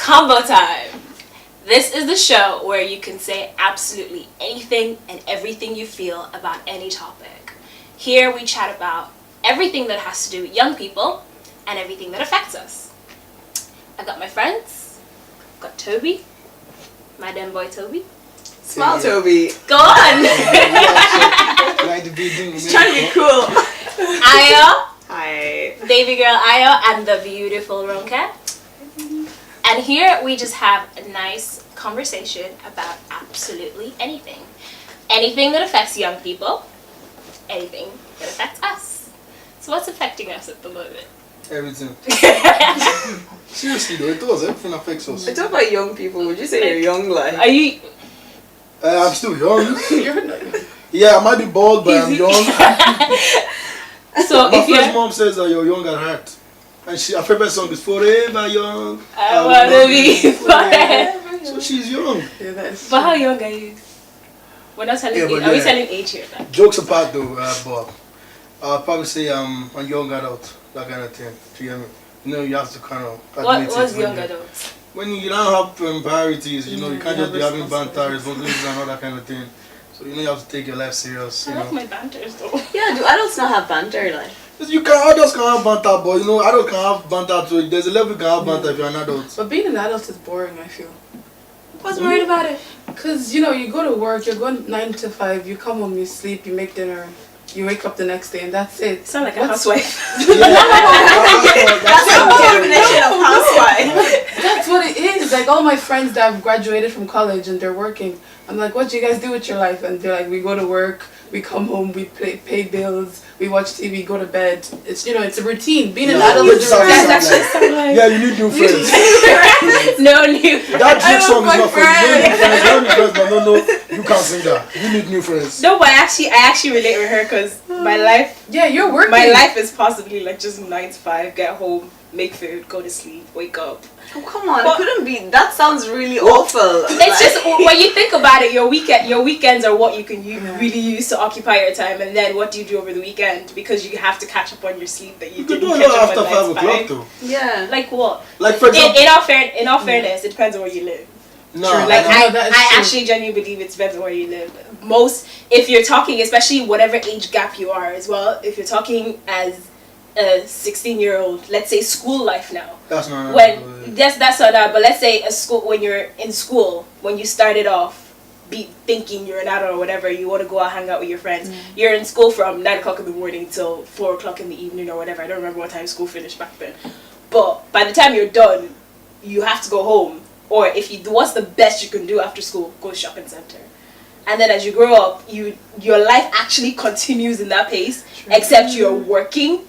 Convo time. This is the show where you can say absolutely anything and everything you feel about any topic. Here we chat about everything that has to do with young people and everything that affects us. I got my friends. Got Toby. My damn boy Toby. Smile, Toby. Go on. He's trying to be cool. Ayo. Hi. Baby girl Ayo and the beautiful Ronke. And here we just have a nice conversation about absolutely anything. Anything that affects young people. Anything that affects us. So what's affecting us at the moment? Everything. Seriously though, it does. Everything affects us. I talk about young people. Would you say you're young, like? Are you? I'm still young. You're not. Yeah, I might be bald, but I'm young. So My if first you're... mom says that you're young at heart. And her favorite song is Forever Young. I wanna be forever. So she's young. Yeah, that's But how young are you? We're not telling age. Are we telling age here then? Jokes apart though, Bob. I'll probably say I'm a young adult, that kind of thing. Do you get me? You know, you have to kind of... What's young adults? When you don't have priorities, you know, you can't just be having banter, responsibilities and all that kind of thing. So, you know, you have to take your life serious. I love my banters though. Yeah, do adults not have banter, like? Adults can have banter, but you know, adults can have banter too. There's a level you can have banter if you're an adult. But being an adult is boring, I feel. What's worried about it? Because, you know, you go to work, you're going 9 to 5, you come home, you sleep, you make dinner, you wake up the next day, and that's it. Sound like a housewife. That's the definition of housewife. That's what it is. Like, all my friends that have graduated from college and they're working, I'm like, what do you guys do with your life? And they're like, we go to work, we come home, we pay bills, we watch TV, go to bed. It's, you know, it's a routine. Being an adult is a routine. Yeah, you need new friends. No new friends. That Drake song is not for you. You need friends, but no, you can't sing that. You need new friends. No, but I actually relate with her because my life... Yeah, you're working. My life is possibly like just 9 to 5, get home, make food, go to sleep, wake up. Oh, come on, it couldn't be. That sounds really awful. It's just, when you think about it, your weekends are what you can really use to occupy your time, and then what do you do over the weekend? Because you have to catch up on your sleep that you could didn't do catch it up after on 5 o'clock though. Yeah. Like what? Like for example... In all fairness, it depends on where you live. No, Like that is I true. actually genuinely believe it depends on where you live. If you're talking, especially whatever age gap you are as well, if you're talking as a 16-year-old, let's say school life now. That's not That's not that, but let's say when you're in school, when you started off thinking you're an adult or whatever, you want to go out hang out with your friends. You're in school from 9 o'clock in the morning till 4 o'clock in the evening or whatever. I don't remember what time school finished back then. But by the time you're done, you have to go home. Or what's the best you can do after school? Go to shopping center. And then as you grow up, your life actually continues in that pace, except you're working.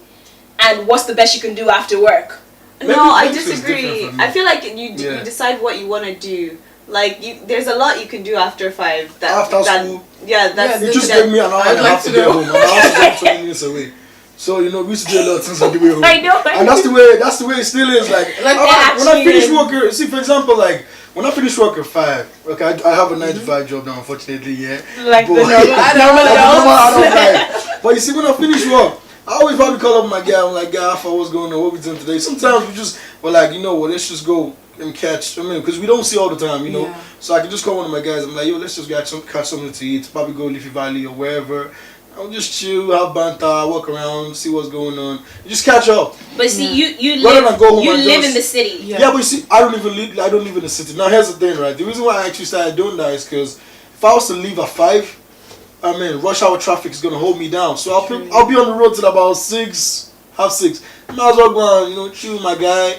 And what's the best you can do after work? No, I disagree. I feel like you decide what you want to do. Like, there's a lot you can do after 5. After school? Yeah, that's... You just gave me an hour and a half to get home. And I have to go 20 minutes away. So, you know, we used to do a lot of things on the way home. I know. And that's the way it still is. Like when I finish work, see, for example, like, when I finish work at 5, okay, I have a 9 to 5 job now, unfortunately, yeah. Like but, the normal adult. But you see, when I finish work, I always probably call up my guy. I'm like, guy, what's going on? What we doing today? Sometimes we're like, you know what, let's just go and catch. I mean, because we don't see all the time, you know. Yeah. So I can just call one of my guys. I'm like, yo, let's just catch something to eat. Probably go Leafy Valley or wherever. I'll just chill, have banter, walk around, see what's going on. You just catch up. But see, you live in the city. Yeah, but you see, I don't live in the city. Now here's the thing, right? The reason why I actually started doing that is because if I was to leave at 5, I mean, rush hour traffic is gonna hold me down. So I'll be on the road till about 6, half 6. Might as well go and, you know, chill with my guy.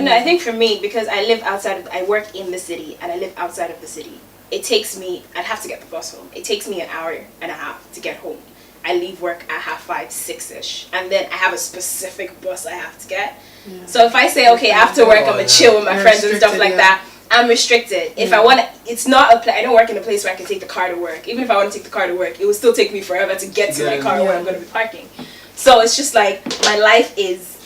No, I think for me, because I work in the city and I live outside of the city. It takes me, I'd have to get the bus home. It takes me an hour and a half to get home. I leave work at 5:30, 6ish, and then I have a specific bus I have to get. Yeah. So if I say, okay, after work I'm gonna chill with my friends and stuff like that, I'm restricted. If I want, it's not I don't work in a place where I can take the car to work. Even if I want to take the car to work, it will still take me forever to get to my car where I'm gonna be parking. So it's just like my life is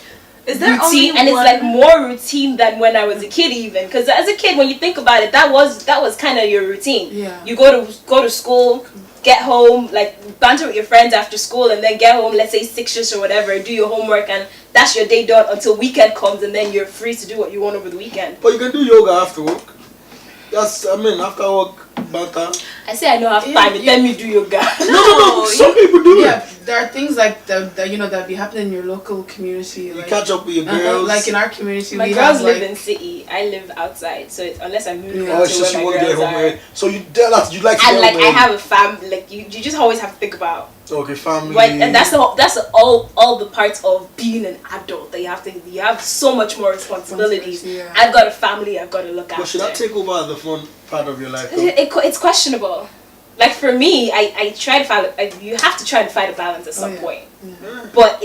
there routine, and it's like more routine than when I was a kid, even because as a kid, when you think about it, that was kind of your routine. Yeah. You go to school, get home, like banter with your friends after school, and then get home, let's say 6ish or whatever, do your homework, and that's your day done until weekend comes, and then you're free to do what you want over the weekend. But you can do yoga after work. After work banter. I say I don't have time. You tell me do yoga. No. Some people do it. There are things like that be happening in your local community. You like, catch up with your girls. Like in our community, my girls live in city. I live outside, so unless I move Oh, it's just you want to get home early. So you like to get and like home I have a family. Like you just always have to think about. Okay, family. And that's all the parts of being an adult that you have so much more responsibilities. Yeah. I've got a family I've got to look after. But should that take over the fun part of your life? It's questionable. Like for me, I try to find. You have to try to find a balance at some point. Yeah. But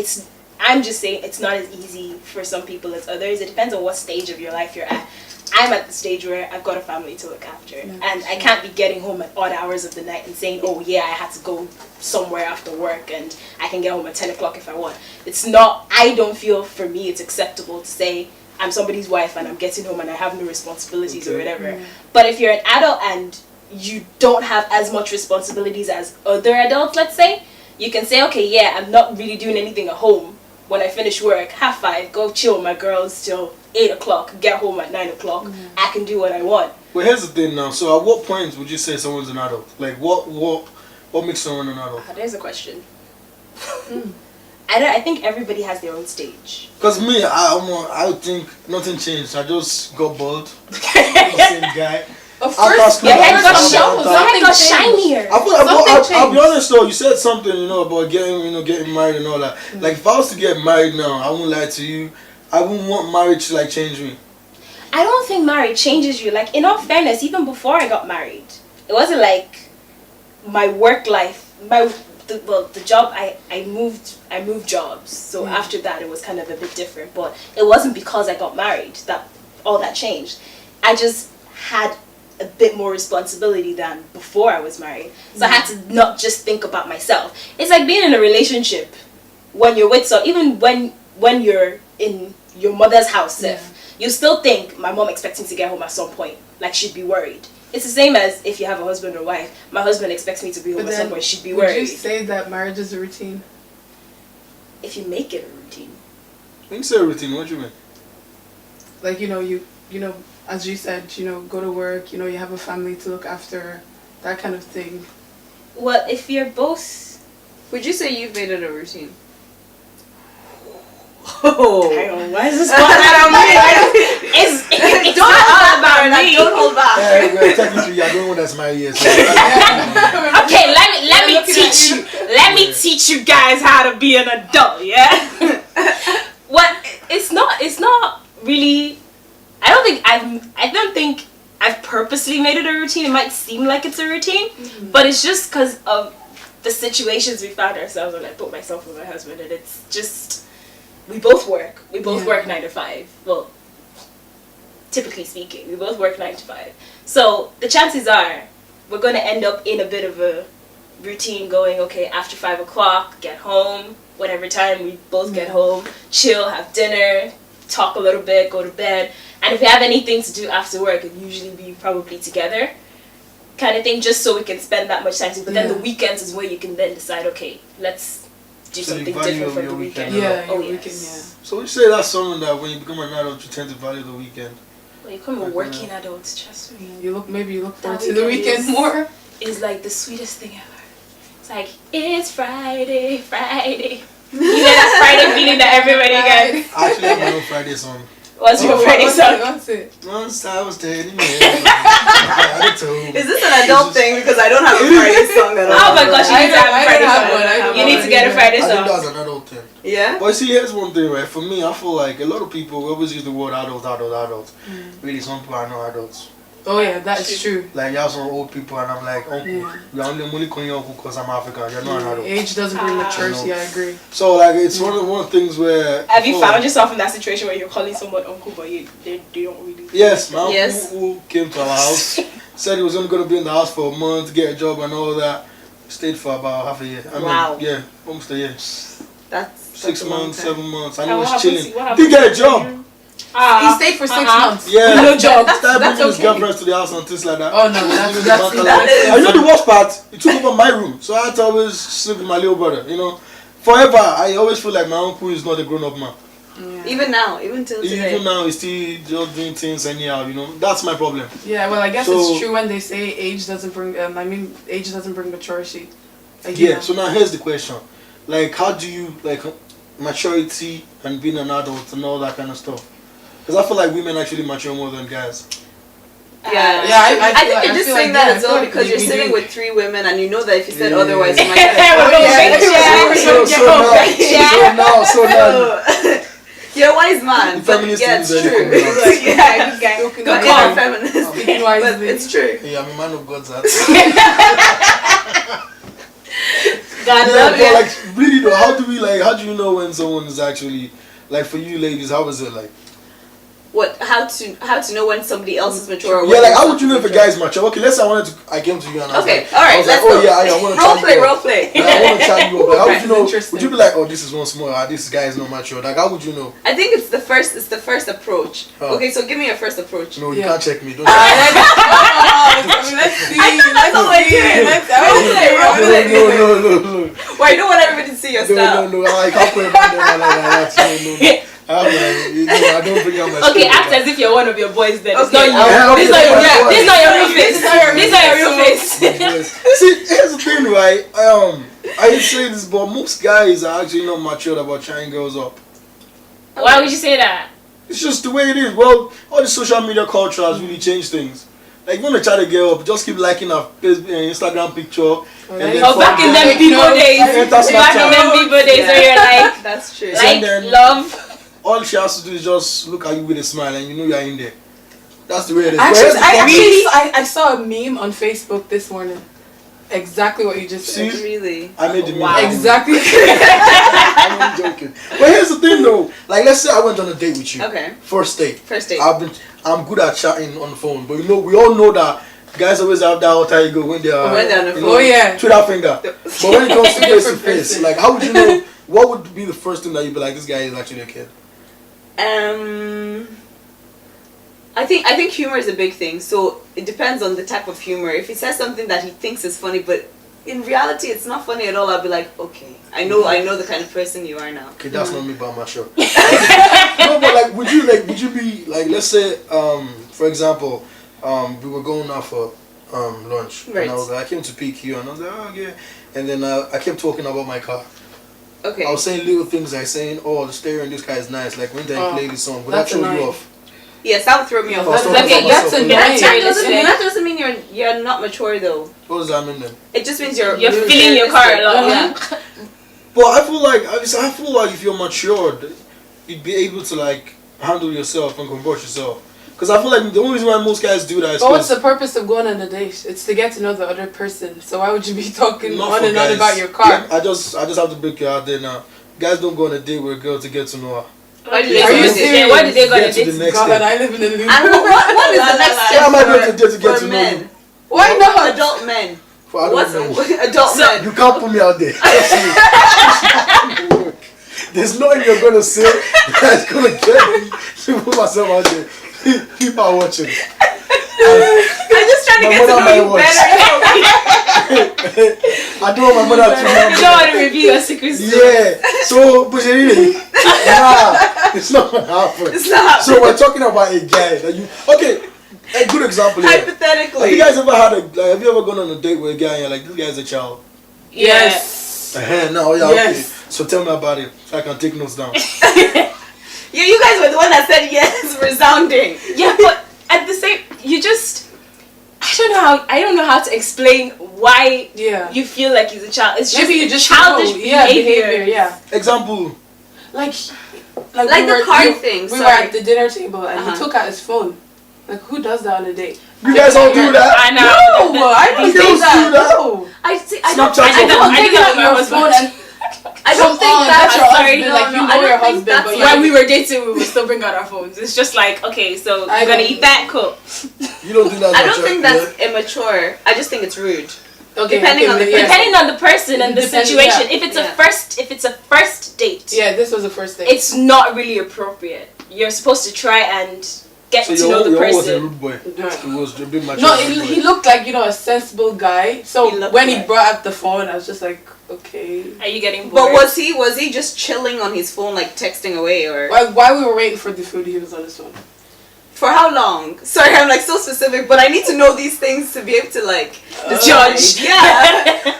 I'm just saying it's not as easy for some people as others. It depends on what stage of your life you're at. I'm at the stage where I've got a family to look after, and I can't be getting home at odd hours of the night and saying, oh yeah, I had to go somewhere after work and I can get home at 10 o'clock if I want. It's not, I don't feel for me it's acceptable to say I'm somebody's wife and I'm getting home and I have no responsibilities or whatever. But if you're an adult and you don't have as much responsibilities as other adults, let's say, you can say, okay, yeah, I'm not really doing anything at home. When I finish work, 5:30, go chill with my girls till 8 o'clock, get home at 9 o'clock. I can do what I want. Well, here's the thing now. So, at what point would you say someone's an adult? Like, what makes someone an adult? There's a question. I think everybody has their own stage. Because me, I think nothing changed. I just got bored. I'm the same guy. Of course, your head got shinier. I'll be honest though, you said something, about getting married and all that. Like if I was to get married now, I won't lie to you, I wouldn't want marriage to like change me. I don't think marriage changes you. Like in all fairness, even before I got married, it wasn't like my work life, the job I moved jobs. So after that it was kind of a bit different, but it wasn't because I got married that all that changed. I just had a bit more responsibility than before I was married. So I had to not just think about myself. It's like being in a relationship when you're with even when you're in your mother's house, you still think my mom expects me to get home at some point. Like she'd be worried. It's the same as if you have a husband or wife. My husband expects me to be home at some point. She'd be worried. Would you say that marriage is a routine? If you make it a routine. When you say a routine, what do you mean? Like you as you said, go to work, you have a family to look after, that kind of thing. Well, if you're both... Would you say you've made it a routine? Oh. Damn, why is this going on me? It's don't not about me. Don't hold back. Technically, you're the only one that's married yet. So okay, let me teach you. Let me teach you guys how to be an adult, yeah? It's not really... I don't think I've purposely made it a routine. It might seem like it's a routine, but it's just because of the situations we found ourselves when I put myself with my husband, and it's just we both work. We both work 9 to 5. Well, typically speaking, we both work 9 to 5. So the chances are we're going to end up in a bit of a routine going, okay, after 5 o'clock, get home, whatever time we both get home, chill, have dinner, talk a little bit, go to bed. And if we have anything to do after work, it'd usually be probably together kind of thing, just so we can spend that much time together. But then the weekends is where you can then decide, okay, let's do something different from the weekend. So would you say that's something that when you become an adult, you tend to value the weekend? Well, you become a working adult, trust me. You look forward to the weekend more. It's like the sweetest thing ever. It's like, it's Friday. You know that Friday feeling that everybody gets? I actually have my own Friday song. What's your Friday song? What's it? Once I was dead in Is this an adult thing? Because I don't have a Friday song at all. Oh my gosh, you need to have a Friday song. You need to get a Friday song. I think that's an adult thing. Yeah? But see, here's one thing, right? For me, I feel like a lot of people always use the word adult. Really, some people are not adults. Oh yeah, that's true. Like, you have some old people and I'm like, uncle. You're only calling you uncle because I'm African. You're not an adult. Age doesn't bring maturity, I agree. So, like, it's one of the things where... Have you found yourself in that situation where you're calling someone uncle but they don't really... Yes, my uncle who came to our house said he was only going to be in the house for a month, get a job and all that. Stayed for about half a year. Yeah, almost a year. That's 6 months, 7 months. And And he was chilling. what Didn't get a job. He stayed for 6 months. Yeah. No job. Started That's bringing his okay. girlfriends to the house and things like that. Oh no, that's And you know the worst part? It took over my room, so I had to always sleep with my little brother. You know, forever I always feel like my uncle is not a grown-up man. Yeah. Even now, even till today. Even now, he's still just doing things anyhow. You know, that's my problem. Yeah, well, I guess So- it's true when they say age doesn't bring. Age doesn't bring maturity. Like, Yeah. So now here's the question: like, how do you like maturity and being an adult and all that kind of stuff? Because I feel like women actually mature more than guys. Yeah, Yeah, I I feel think like- you're I just feel saying like, that yeah, as I well feel like because we- you're we sitting do. with 3 women and you know that if you said Yeah. otherwise, you might We're gonna get So now, You're a wise man. The But feminist yeah, is it's very true. cool. Like, yeah, good guy. Talking Good about- guy, feminist. Speaking But wisely. it's true. hey, I'm a man of God's heart. God Yeah, love but you. like really though, how do you know when someone is actually like for you ladies? How is it like? How to know when somebody else is mature? Or Yeah, when like you're how not would you know if a mature? guy is mature? Okay, let's say I came to you and I was Okay, like, all right, I was like, let's oh go. yeah, I want to Role play, role play. I want to chat you up. Like, how would you know? Interesting. Would you be like, oh, this is one small. This guy is not mature. Like, how would you know? I think it's the first approach. Oh. Okay, so give me your first approach. No, you Yeah. can't check me. Don't. Let's check see. I thought I did. me. No. Why you don't want everybody to see your style? No. I can't put it back there like that. No. I don't bring out my. Okay, stuff act like as if you're one of your boys then. It's Okay, not you. I'll- This is not your Yeah, this is not your real face. This is not your This is not your real that. face. See, here's the thing, right? I didn't say this, but most guys are actually not matured about trying girls up. Why would you say that? It's just the way it is. Well, all the social media culture has really changed things. Like, you want to try to get up, just keep liking a Facebook, Instagram picture. And then Oh, back in them people days. Enter Back in them Snapchat. people days where you're like, That's true. And then- love. All she has to do is just look at you with a smile and you know you're in there. That's the way it is. I saw a meme on Facebook this morning. Exactly what you just said. See? Really? I made the meme. Wow. Exactly. I'm only joking. But here's the thing though. Like, let's say I went on a date with you. Okay. First date. First date. I'm good at chatting on the phone, but you know, we all know that guys always have that alter ego when they are When they're on the you phone. know, Oh, yeah. Twitter finger. But when it comes to face to Different face, person. like how would you know? What would be the first thing that you'd be like, this guy is actually a kid? I think humor is a big thing. So it depends on the type of humor. If he says something that he thinks is funny, but in reality it's not funny at all, I'll be like, okay, I know the kind of person you are now. Okay, that's not me, but I'm not sure. No, but like, would you be like, let's say, for example, we were going out for lunch, Right. and I was like, I came to pick you, and I was like, oh yeah, and then I kept talking about my car. Okay. I was saying little things like saying, oh, the stereo in this car is nice. Like when did I Oh, play this song? Would that that's throw you annoying. off? Yes, that would throw me off. That's Okay, That's myself. annoying. That doesn't mean you're not mature though. What does that mean then? It just means you're feeling your car a lot. Yeah. But I feel like if you're matured, you'd be able to like handle yourself and compose yourself. Because I feel like the only reason why most guys do that is But what's 'cause the purpose of going on a date? It's to get to know the other person. So why would you be talking not on for and on guys. about your car? I just have to break you out there now. Guys don't go on a date with a girl to get to know her. Why did they Are go you on a date? serious? Why did they go on a Get to date? the next God, step. I live in a loop. And what is the next Yeah, step I might be able to get for to know men? you. Why not? Adult men. For I What's don't know. adult men? You can't put me out there. There's nothing you're gonna say that's gonna get me to put myself out there. People are watching. I'm just trying to My get to mother know you might watch. better. I don't want my mother to know. You don't want to reveal your secrets. Yeah. So, but really, nah, it's not gonna happen. It's not. So we're talking about a guy that you. Okay, a good example here. Hypothetically. Have you guys ever have you ever gone on a date with a guy and you're like, this guy's a child? Yes. No, yeah, Yes. okay. So tell me about it, so I can take notes down. You guys were the one that said yes, resounding. Yeah, but at the same, I don't know how to explain why Yeah. you feel like he's a child. It's just Maybe you just childish know. Yeah, behavior. yeah. Example. Like Like the card thing, We were sorry. at the dinner table and Uh-huh. he took out his phone. Like, who does that on a date? You guys all do that? I know. No, I don't You think girls that. do that? No. I don't Snapchat I don't Take think out my your husband. phone and I don't think that's your sorry, husband. no, Like, no, you I know don't your think husband, that's but When we were dating, we would still bring out our phones. It's just like, okay, so I you're gonna don't- eat that? Cool. You don't think that's I don't mature? think that's immature. I just think it's rude. Okay, Depending on the yeah. Depending on the person and the Depends, situation. yeah. If it's Yeah. if it's a first date, Yeah, this was the first date. it's not really appropriate. you're supposed to try and get So to know the your was a person. rude boy. Yeah. He was a bit mature. No, he looked like, you know, a sensible guy. So He looked when he like- brought up the phone, I was just like, okay. Are you getting But bored? was he just chilling on his phone, like texting away, or Like, while we were waiting for the food, he was on his phone. for how long? Sorry, I'm like so specific, but I need to know these things to be able to like Judge. Yeah.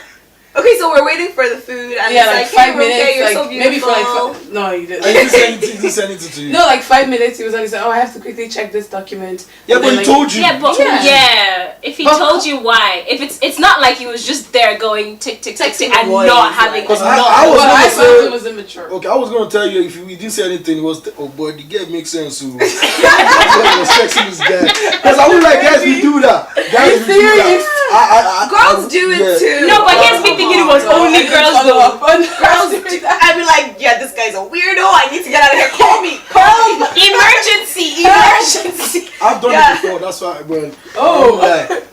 Okay, so we're waiting for the food, and Yeah, it's like like, 5 hey, minutes. okay, you're Like, so beautiful. maybe for like no, he didn't. And he didn't send it to you. No, like 5 minutes. He was on. He said, "Oh, I have to quickly check this document." Yeah, And but then, he like, told you. Yeah, but Yeah. if he But- told you why, if it's not like he was just there going tick tick tick tick Texting and the not boys, having. like- 'Cause and not- I was Well, I gonna felt say- it was immature. Okay, I was gonna tell you if you didn't say anything, it was oh boy, the girl makes sense. So I was sexing this guy because I was like, guys, we do that. Guys, we do serious? that. Girls do it too. No, but here's me thinking it was only girls Follow though. up on- Girls do that. I'd be like, yeah, this guy's a weirdo. I need to get out of here. Call me. Call me. Emergency! Emergency! I've done Yeah. it before. That's why. Well, Oh.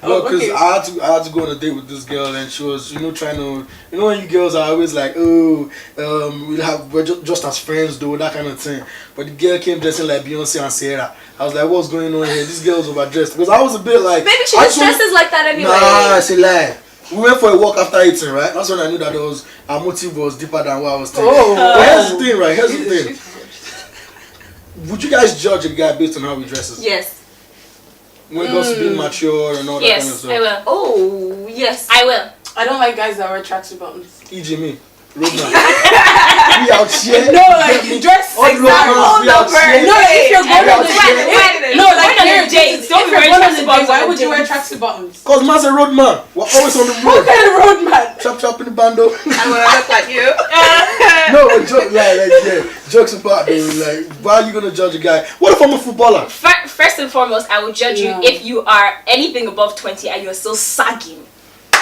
because Okay. I had to go on a date with this girl, and she was, trying to, when you girls are always like, oh, we're just as friends, though, that kind of thing. But the girl came dressing like Beyonce and Sarah. I was like, what's going on here? This girl's overdressed. Because I was a bit like, Maybe she I just dresses like that anyway. Nah, it's a lie. We went for a walk after eating, right? That's when I knew that our motive was deeper than what I was thinking. Oh. But here's the thing, right? Here's the thing. Would you guys judge a guy based on how he dresses? Yes. When it comes to being mature and all that kind of Yes, stuff. I will. Oh, yes. I will. I don't like guys that wear tracksuit buttons. E.g. me. Roadman. We out here. No, like you dress All exactly. roadmans, we out here. No, if you're going Yeah, on the yeah. date, no, Going like on a here, date, if don't you're wear going on tracksuit the buttons date, why on would you wear dates. tracksuit buttons? Cause man's a roadman. We're always on the What road. kind of road man? Chop chop in the bando. I want to look like you. No, but jokes apart though, like, why are you gonna judge a guy? What if I'm a footballer? First and foremost, I would judge you No. if you are anything above 20 and you're still sagging.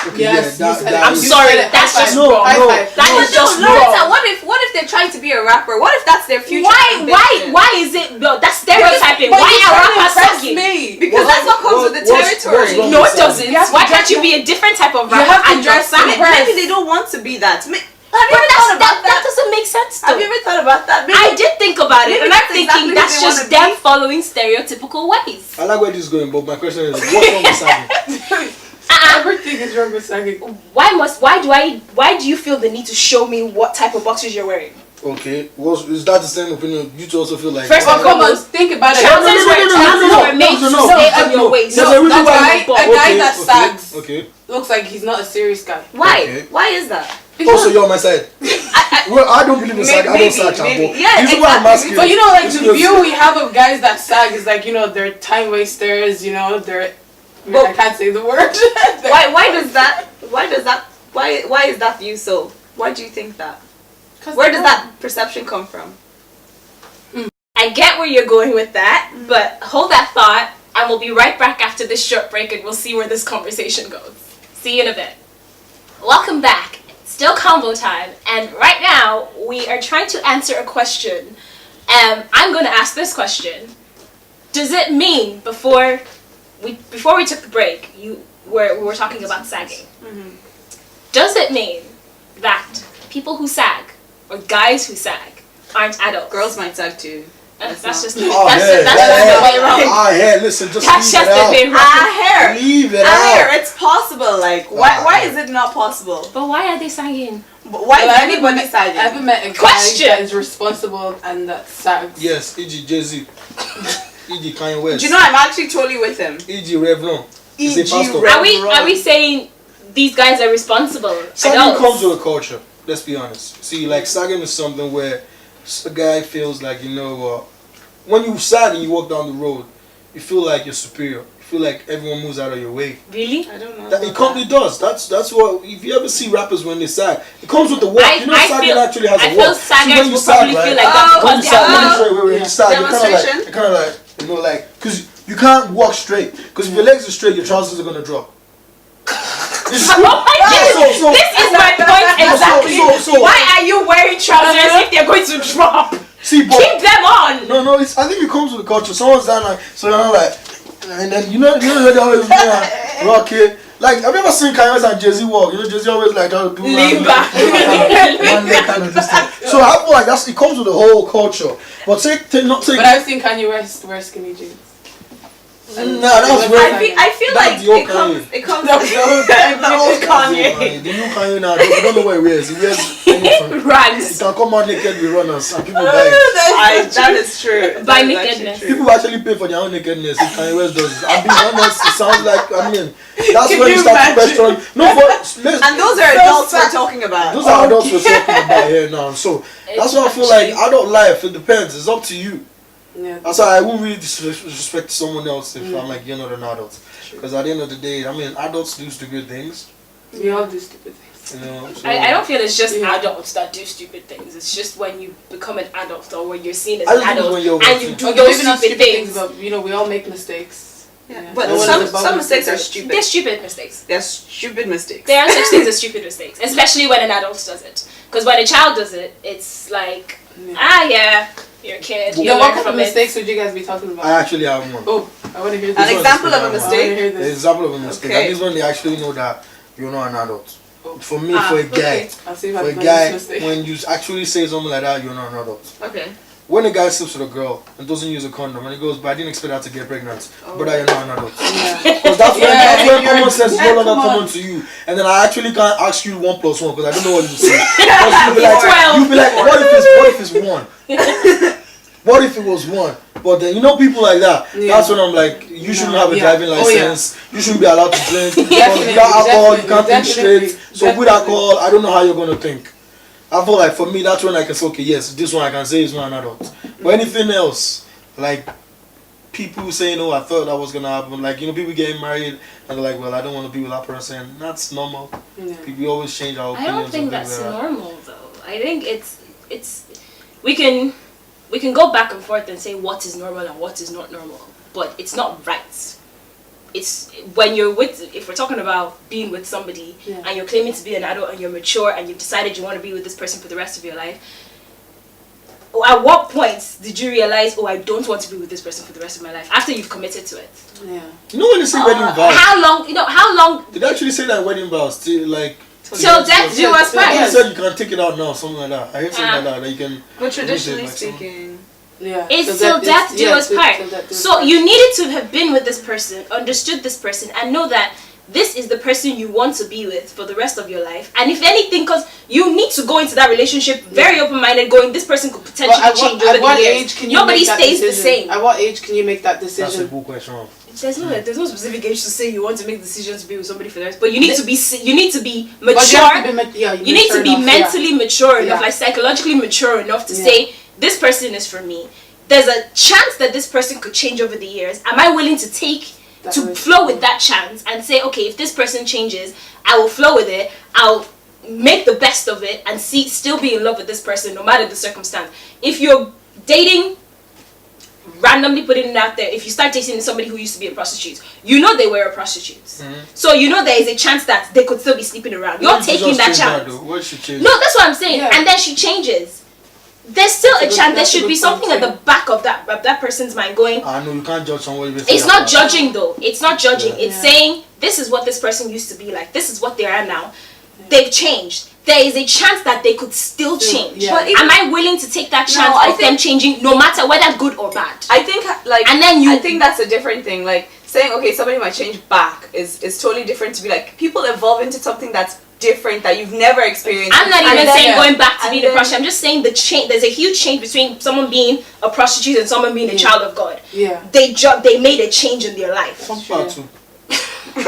Okay, Yes, yeah, you said it. I'm is- sorry, said it. that's High just five. No, High no. five. That But is no, just Loretta, wrong. what if they're trying to be a rapper? What if that's their future? ambition? Why is it? No, that's stereotyping. But Why you are trying to rappers impress sagging? me. Because that's what comes with the territory. wrong No, with it doesn't. sagging? You have to Why can't dress you up. be a different type of You rapper have to and dress not up. sagging? Maybe they don't want to be that. Have you But ever thought about that that? doesn't make sense Have you though. ever thought about that? Maybe I did think about it, maybe and I'm that's thinking exactly who that's they just wanna them be. following stereotypical ways. I like where this is going, but my question is, what's wrong with sagging? Everything is wrong with sagging. Why do you feel the need to show me what type of boxers you're wearing? Okay, is that the same opinion? You two also feel like First Well, of come on, foremost, think about it. trousers were made to stay on your waist. There's a reason that's why. why a guy that sags Okay. looks like he's not a serious guy. Why? Okay. Why is that? Also, you're on my side. Well, I don't believe in sag. I don't sag, maybe. Champo. Yeah, This is why I'm exactly. asking. But you know, like This the is- view we have of guys that sag is like, you know, they're time wasters. You know, they're. Well- I can't say the word. Why is that view so? Why do you think that? Where does that perception come from? I get where you're going with that, but hold that thought, and we'll be right back after this short break, and we'll see where this conversation goes. See you in a bit. Welcome back. Still Convo time, and right now we are trying to answer a question. I'm going to ask this question: does it mean before we took the break, we were talking about sagging? Does it mean that people who sag or guys who sag aren't adults? Girls might sag too. That's just Oh, that's yeah, just the way wrong. listen, just That's leave just it the out. way wrong. Hair. Leave it Hair. out. It's possible. Like, why is it not possible? But why are they sagging? Why Well, is anybody sagging? I haven't met a guy Question. that is responsible and that sags. Yes, E.g. Jay-Z. E.g. Kanye West. Do you know I'm actually totally with him? E.g. Revlon. He's a E.g. pastor. Revlon. Are we saying these guys are responsible? Sagging adults? comes with a culture. Let's be honest. See, like sagging is something where a guy feels like, when you sag and you walk down the road, you feel like you're superior. You feel like everyone moves out of your way. Really? I don't know. That it does. That's what. If you ever see rappers when they sag, it comes with the walk. I Sagging feel- actually has I a feel walk. saggers will probably feel like that When you because sag, they're when you sag, Demonstration? you're kind of like, because you can't walk straight. Because if your legs are straight, your trousers are gonna drop. Oh my goodness! so- This is my point exactly. so- Why are you wearing trousers if they're going to drop? See, but Keep them on. no, I think it comes with the culture. Someone's down like, so you're not like, and then you know they always rock it. Like, have you ever seen Kanye West and Jay-Z walk? You know, Jay-Z always like trying to do Lean back. one leg kind of this thing. So I feel like it comes with the whole culture. But But I've seen Kanye West wear skinny jeans. Nah, that was very. I feel That's like the old it comes Kanye. the old Kanye. The new Kanye now, they don't know what he wears. He wears anything. He Rags. can come out naked with runners and people buy it. That is true. By That is nakedness. actually true. People actually pay for their own nakedness if Kanye West does it. I'm being honest, it sounds like, that's Can when you you start to imagine? question. No, but And those are adults we're talking about. those are adults we're talking about here now. So that's why I feel like adult life, it depends. It's up to you. Yeah. That's why I won't really disrespect someone else if I'm like, you're not an adult. Because at the end of the day, adults do stupid things. We all do stupid things. You know, so I don't feel it's just Yeah. adults that do stupid things. It's just when you become an adult or when you're seen as I an just think it's adult when you're and you over do Okay, those maybe not stupid things. but we all make mistakes. Yeah. But No one is above some mistakes are mistakes. stupid. They're stupid mistakes. They're stupid mistakes. There are such things as stupid mistakes, especially when an adult does it. Because when a child does it, it's like, yeah, you're a kid. You What learn kind of from it. mistakes would you guys be talking about? I actually have one. Oh, I want to hear An this. example of a I want to mistake. hear The this. example of a mistake. Okay. That is when they actually know that you're not an adult. Oh. For me, for a guy, I'll see if for I a can guy, this mistake. when you actually say something like that, you're not an adult. Okay. When a guy sleeps with a girl and doesn't use a condom and he goes, but I didn't expect her to get pregnant, but you're not an adult. Yeah. Because that's when, Yeah, common you're- sense is yeah, no longer come on. common to you. And then I actually can't ask you 1 + 1 because I don't know what you say. Because you'll be like, what if it's 1? What if it was 1? But then, people like that, Yeah. that's when I'm like, you shouldn't have a Yeah. driving Oh, yeah. license, you shouldn't be allowed to drink, because Definitely, without alcohol, you can't think definitely, straight, so with definitely. alcohol, I don't know how you're going to think. I feel like for me, that's when I can say, okay, yes, this one I can say is not an adult. But anything else, like people saying, oh, I thought that was going to happen, like, people getting married, and they're like, well, I don't want to be with that person, that's normal. Yeah. We always change our I opinions. don't think and that's things like that. normal though. I think it's we can go back and forth and say what is normal and what is not normal, but it's not right. It's when you're if we're talking about being with somebody and you're claiming to be an adult and you're mature and you've decided you want to be with this person for the rest of your life. At what point did you realize, oh, I don't want to be with this person for the rest of my life? After you've committed to it. Yeah. You know when they say wedding vows? How long? Did they actually say that wedding vows? Till death do us I part. think said you can take it out now, something like that. I heard something like that you can. But traditionally like someone- speaking, Yeah. It's till death do us part. So you needed to have been with this person, understood this person, and know that this is the person you want to be with for the rest of your life. And if anything, because you need to go into that relationship very open-minded, going, this person could potentially change over At what the years. age can you Nobody make that stays the decision? same. At what age can you make that That's a decision? good question. There's no specific age to say you want to make decisions to be with somebody for the rest. But you need to be But mature. you have to be You need to be mentally mature enough, Yeah. like psychologically mature enough to say, this person is for me. There's a chance that this person could change over the years. Am I willing to flow with that chance and say, okay, if this person changes, I will flow with it. I'll make the best of it and still be in love with this person no matter the circumstance. If you're dating, randomly putting it out there, if you start dating somebody who used to be a prostitute, you know they were a prostitute. So you know there is a chance that they could still be sleeping around. You're taking that chance. What should change? No, that's what I'm saying. Yeah. And then she changes. There's still a chance. There that's a should be good something point, at the back of that person's mind going, I know you can't judge someone. it's not judging though. It's not judging. Yeah. It's saying this is what this person used to be like. This is what they are now. They've changed. There is a chance that they could still change. Yeah. But am I willing to take that chance I of them changing, no matter whether good or bad? I think And then I think that's a different thing. Like saying, okay, somebody might change back is totally different to be like people evolve into something that's different that you've never experienced. I'm not And even then- saying going back to and being a then- prostitute. I'm just saying the change. There's a huge change between someone being a prostitute and someone being a child of God. Yeah. They made a change in their life. Some part too. But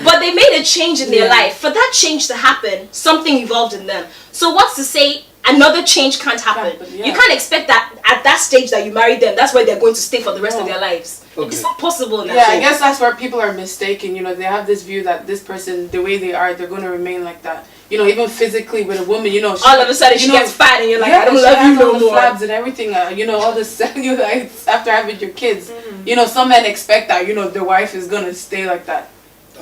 But they made a change in their life. For that change to happen, something evolved in them. So what's to say another change can't happen? You can't expect that at that stage that you married them, that's where they're going to stay for the rest of their lives. Okay. It's not possible now. Yeah, I guess that's where people are mistaken. They have this view that this person, the way they are, they're going to remain like that. Even physically with a woman, all of a sudden she gets fat and you're like, I don't she love has you all no the more. flabs and everything. All the cellulites after having your kids. Some men expect that. Their wife is gonna stay like that.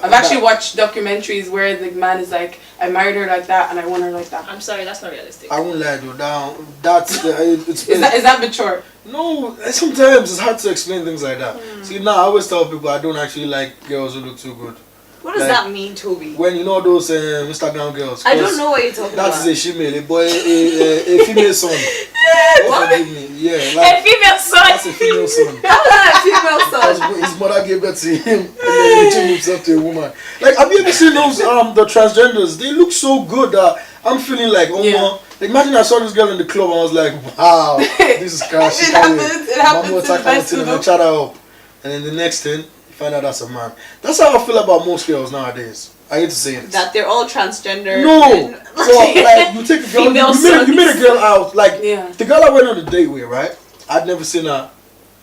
I've actually watched documentaries where the man is like, I married her like that and I want her like that. I'm sorry, that's not realistic. I won't lie though. That's it's Is that mature? no. Sometimes it's hard to explain things like that. See, now I always tell people I don't actually like girls who look too good. What does that mean, Toby? When you know those Instagram girls. I don't know what you're talking about. That is a female, a boy, a female son. What? Forgive me. Yeah, A like female son. that's a female son. How is that a female son? His mother gave birth to him and then he changed himself to a woman. Like, have you ever seen those the transgenders? They look so good that I'm feeling like, like, imagine I saw this girl in the club and I was like, wow, this is crash. It happens to the best of and them. chat her up. And then the next thing, you find out that's a man. That's how I feel about most girls nowadays. I hate to say it. That they're all transgender. No! So, like, you take a girl, you made a girl out. Like, the girl I went on a date with, right? I'd never seen her,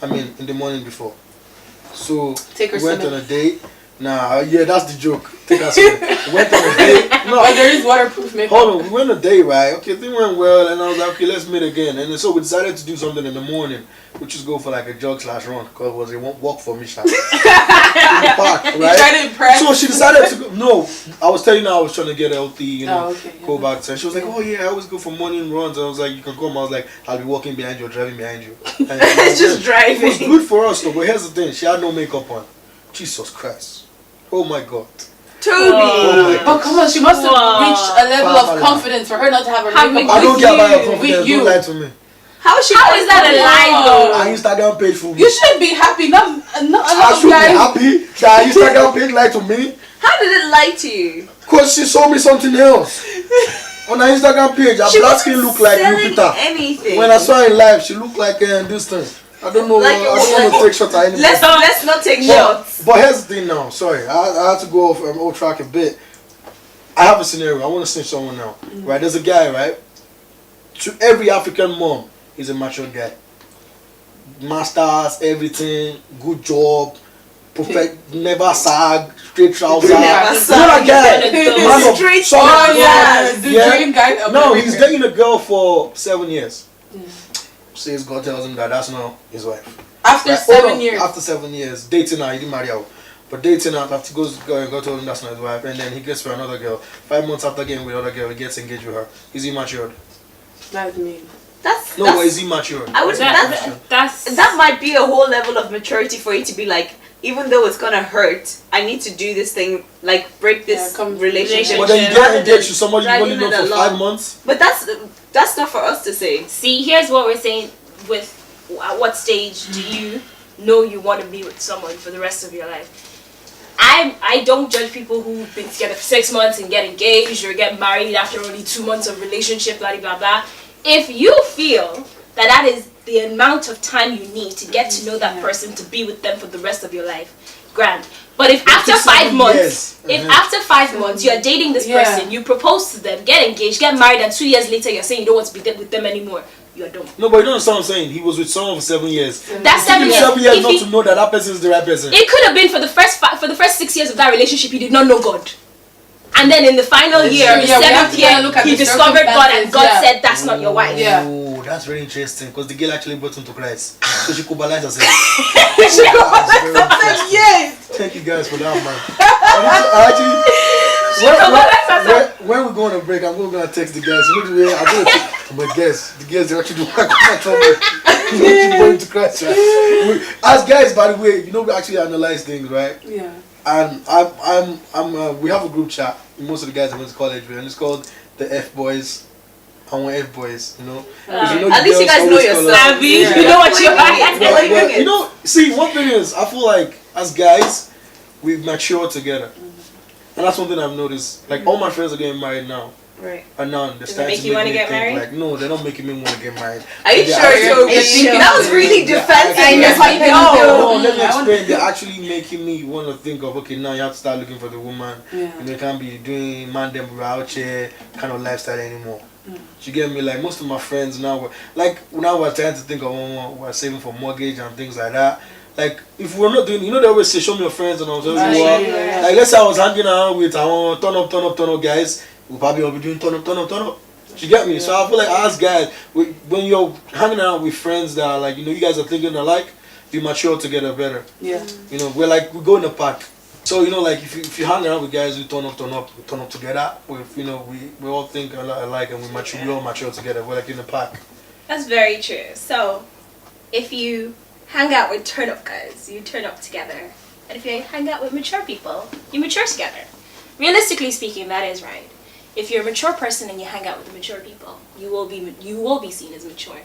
in the morning before. So, we went on a date. Nah, yeah, that's the joke. Take us we went on a date. No, but there is waterproof makeup. Hold on, we went on a date, right? Okay, thing went well, and I was like, okay, let's meet again. And then, so we decided to do something in the morning, which is go for like a jog/run, because it was a walk for me, in the park, right? You tried to impress. So she decided to go. No, I was telling her I was trying to get healthy, go back to. And she was like, oh yeah, I always go for morning runs. I was like, you can come. I was like, I'll be walking behind you or driving behind you. And It's just driving. It was good for us though, but here's the thing: she had no makeup on. Jesus Christ! Oh my God! Toby! Oh come on, she must have reached a level of confidence for her not to have her makeup on. I don't care about your confidence. Don't lie to me. How is that a lie though? Our Instagram page for me. You should be happy. Not a lot I of should be guys. happy that our Instagram page lied to me. How did it lie to you? Cause she showed me something else. On her Instagram page, her black skin looked like Lupita. Anything. When I saw her in live, she looked like this thing. I don't know. Like, I don't want to take shots at anybody. Let's not take shots. But here's the thing now. Sorry, I had to go off track a bit. I have a scenario. I want to snitch someone now. Right? There's a guy, right? To every African mom, he's a mature guy. Masters, everything, good job, perfect, never sag, straight trousers. Never sag. Man of Straight solid trousers. The dream guy. No, he's dating a girl for 7 years. Says God tells him that that's not his wife. After 7 years. After 7 years, dating her, he didn't marry her. But dating her, after God told him that's not his wife, and then he gets with another girl. 5 months after getting with another girl, he gets engaged with her. Is he matured? That's mean. But is he matured? I would. That might be a whole level of maturity for you to be like, even though it's gonna hurt, I need to do this thing, like break this relationship. But then you get engaged to somebody you've only known for 5 months. But that's not for us to say. See, here's what we're saying with at what stage do you know you want to be with someone for the rest of your life? I don't judge people who've been together for 6 months and get engaged or get married after only 2 months of relationship, blah blah blah. If you feel that is the amount of time you need to get to know that person to be with them for the rest of your life, grand. But if after 5 months, after 5 months you're dating this person, you propose to them, get engaged, get married, and 2 years later you're saying you don't want to be with them anymore, you're dumb. No, but you don't understand what I'm saying. He was with someone for 7 years. That's 7 years. 7 years not to know that person is the right person. It could have been for the first 6 years of that relationship, he did not know God. And then in the final year, the 7th year, he discovered God, and God said, that's not your wife. Oh, that's very interesting, because the girl actually brought him to Christ. So she cobalized herself. Yes. Thank you guys for that, man. When we go on a break, I'm going to text the guys. I'm going to text my guests. The guests, they're actually doing going to Christ, right? As guys, by the way, we actually analyze things, right? Yeah. And we have a group chat. Most of the guys I went to college with, and it's called the F Boys. I want F Boys, At least you guys know yourself. You know what you're like. See, one thing is, I feel like as guys, we've matured together, and that's one thing I've noticed. Like all my friends are getting married now. Right. And now they're starting to make me think married? like, no, they're not making me want to get married. Are you sure? That was really defensive. No, let me explain. They're actually making me want to think of, okay, now you have to start looking for the woman. And they can't be doing man them out here kind of lifestyle anymore. You get me? Like most of my friends now, we're trying to think of we're saving for mortgage and things like that. Like if we're not doing, they always say, show me your friends and all that. Like let's say I was hanging around with turn up guys. We'll probably all be doing turn up. You get me? So I feel like as guys, when you're hanging out with friends that are like, you guys are thinking alike, you mature together better. Yeah. We go in the park. So like if you hang around with guys who turn up together, with we all think alike and we all mature together. We're like in a pack. That's very true. So, if you hang out with turn up guys, you turn up together, and if you hang out with mature people, you mature together. Realistically speaking, that is right. If you're a mature person and you hang out with mature people, you will be seen as mature.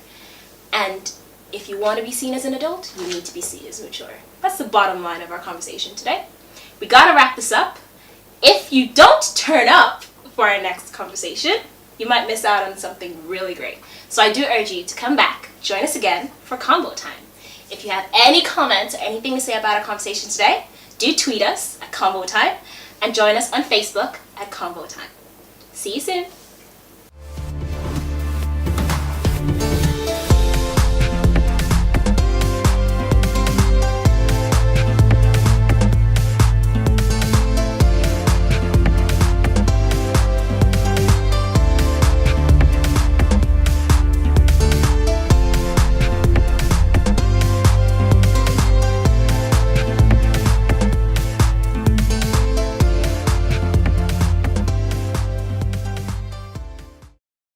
And if you want to be seen as an adult, you need to be seen as mature. That's the bottom line of our conversation today. We gotta wrap this up. If you don't turn up for our next conversation, you might miss out on something really great. So I do urge you to come back, join us again for Convo Time. If you have any comments or anything to say about our conversation today, do tweet us at Convotime and join us on Facebook at Convotime. See you soon.